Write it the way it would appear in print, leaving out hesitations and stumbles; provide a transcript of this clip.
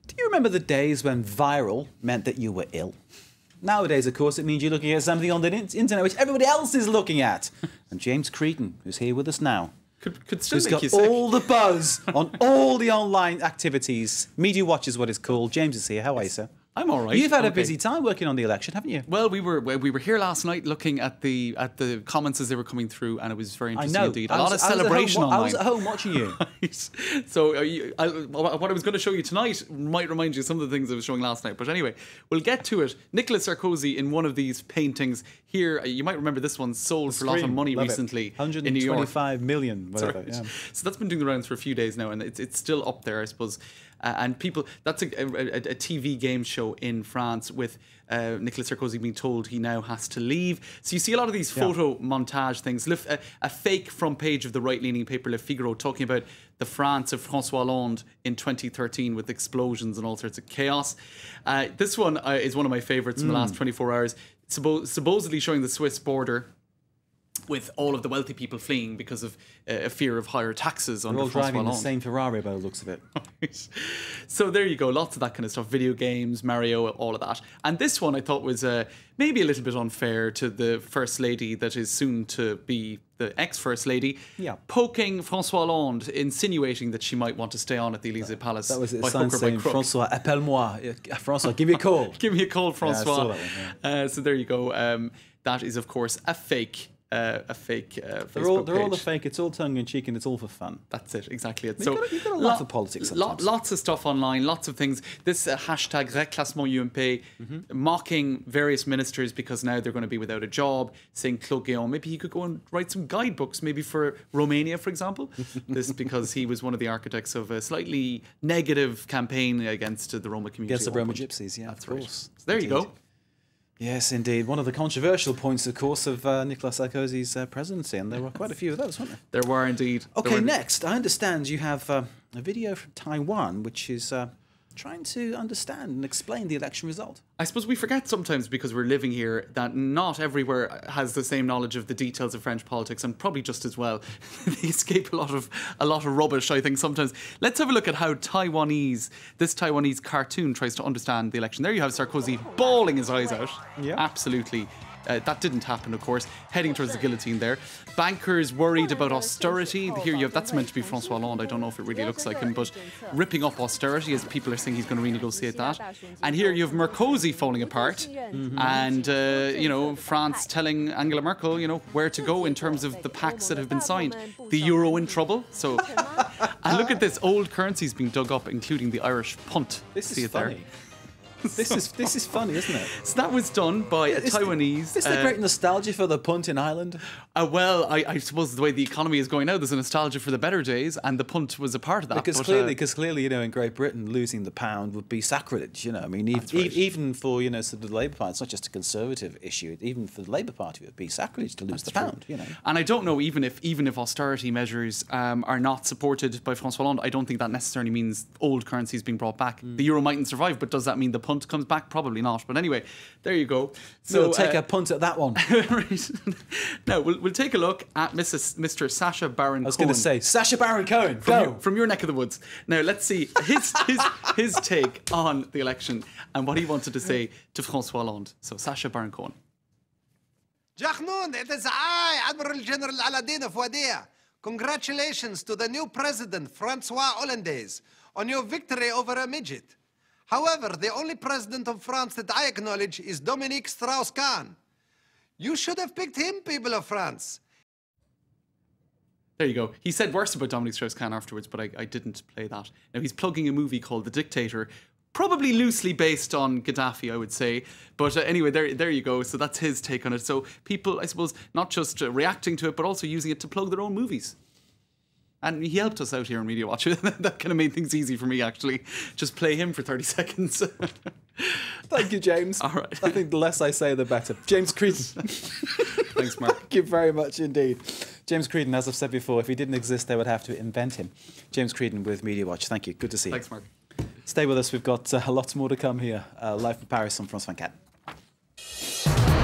Do you remember the days when viral meant that you were ill? Nowadays, of course, it means you're looking at something on the internet which everybody else is looking at. And James Creedon, who's here with us now, could still who's make got you sick. all the buzz on all the online activities. Media Watch is what it's called. James is here. How are you, sir? I'm all right. You've had a Okay. busy time working on the election, haven't you? Well, we were here last night looking at the comments as they were coming through, and it was very I interesting know. indeed. A lot of celebration I online. was at home watching you. Right. So what I was going to show you tonight might remind you of some of the things I was showing last night. But anyway, we'll get to it. Nicolas Sarkozy in one of these paintings here. You might remember this one sold for a lot of money Love recently it. in New York. 125 million, whatever. Right. Yeah. So that's been doing the rounds for a few days now, and it's still up there, I suppose. And people, that's a TV game show in France with Nicolas Sarkozy being told he now has to leave. So you see a lot of these photo montage things. A fake front page of the right-leaning paper Le Figaro talking about the France of François Hollande in 2013 with explosions and all sorts of chaos. This one is one of my favourites in the last 24 hours. Supposedly showing the Swiss border with all of the wealthy people fleeing because of a fear of higher taxes under We're all François driving the Hollande. same Ferrari by the looks of it. Right. So there you go, lots of that kind of stuff, video games, Mario, all of that. And this one I thought was maybe a little bit unfair to the First Lady that is soon to be the ex-First Lady, poking François Hollande, insinuating that she might want to stay on at the Élysée Palace. That was it, by sign hook or by saying, crook. François, appelle-moi. François, give me a call. Give me a call, François. saw that one, So there you go. That is, of course, a fake Facebook They're all page. a fake. It's all tongue in cheek and it's all for fun. That's it, exactly it. You've got a lot of politics sometimes. Lots of stuff online, lots of things. This hashtag Reclassement UMP, mocking various ministers because now they're going to be without a job, saying Claude Guillaume, maybe he could go and write some guidebooks, maybe for Romania, for example. This because he was one of the architects of a slightly negative campaign against the Roma community. Against the at one Roma point. gypsies, yeah, That's of course. right. So there you Indeed. go. Yes, indeed. One of the controversial points, of course, of Nicolas Sarkozy's presidency, and there were quite a few of those, weren't there? There were indeed. Okay, next, I understand you have a video from Taiwan, which is trying to understand and explain the election result. I suppose we forget sometimes because we're living here that not everywhere has the same knowledge of the details of French politics, and probably just as well. They escape a lot of rubbish, I think, sometimes. Let's have a look at how this Taiwanese cartoon tries to understand the election. There you have Sarkozy bawling his eyes out. Yeah. Absolutely. That didn't happen, of course. Heading towards the guillotine there. Bankers worried about austerity. Here you have, that's meant to be François Hollande. I don't know if it really looks like him, but ripping up austerity as people are saying he's going to renegotiate that. And here you have Merkozy falling apart. And, France telling Angela Merkel, where to go in terms of the pacts that have been signed. The euro in trouble. So, and look at this, old currencies being dug up, including the Irish punt. This See is it there? funny. This is funny, isn't it? So that was done by a Taiwanese. Is there great nostalgia for the punt in Ireland? Well, I suppose the way the economy is going now, there's a nostalgia for the better days, and the punt was a part of that. Because clearly, in Great Britain, losing the pound would be sacrilege. I mean, even for sort of the Labour Party, it's not just a Conservative issue. Even for the Labour Party, it would be sacrilege to lose the pound. And I don't know, even if austerity measures are not supported by François Hollande, I don't think that necessarily means old currencies being brought back. The euro mightn't survive, but does that mean the punt comes back? Probably not. But anyway, there you go. So we'll take a punt at that one. Right. Now we'll take a look at Mr. Sacha Baron Cohen. I was going to say Sacha Baron Cohen. From your neck of the woods. Now let's see his take on the election and what he wanted to say to François Hollande. So Sacha Baron Cohen. Jachnoun, it is I, Admiral General Aladdin of Wadia. Congratulations to the new president, Francois Hollandaise, on your victory over a midget. However, the only president of France that I acknowledge is Dominique Strauss-Kahn. You should have picked him, people of France. There you go. He said worse about Dominique Strauss-Kahn afterwards, but I didn't play that. Now, he's plugging a movie called The Dictator, probably loosely based on Gaddafi, I would say. But anyway, there you go. So that's his take on it. So people, I suppose, not just reacting to it, but also using it to plug their own movies. And he helped us out here on Media Watch. That kind of made things easy for me, actually. Just play him for 30 seconds. Thank you, James. All right. I think the less I say, the better. James Creedon. Thanks, Mark. Thank you very much indeed. James Creedon, as I've said before, if he didn't exist, they would have to invent him. James Creedon with Media Watch. Thank you. Good to see you. Thanks, Mark. Stay with us. We've got a lot more to come here. Live from Paris on France 24.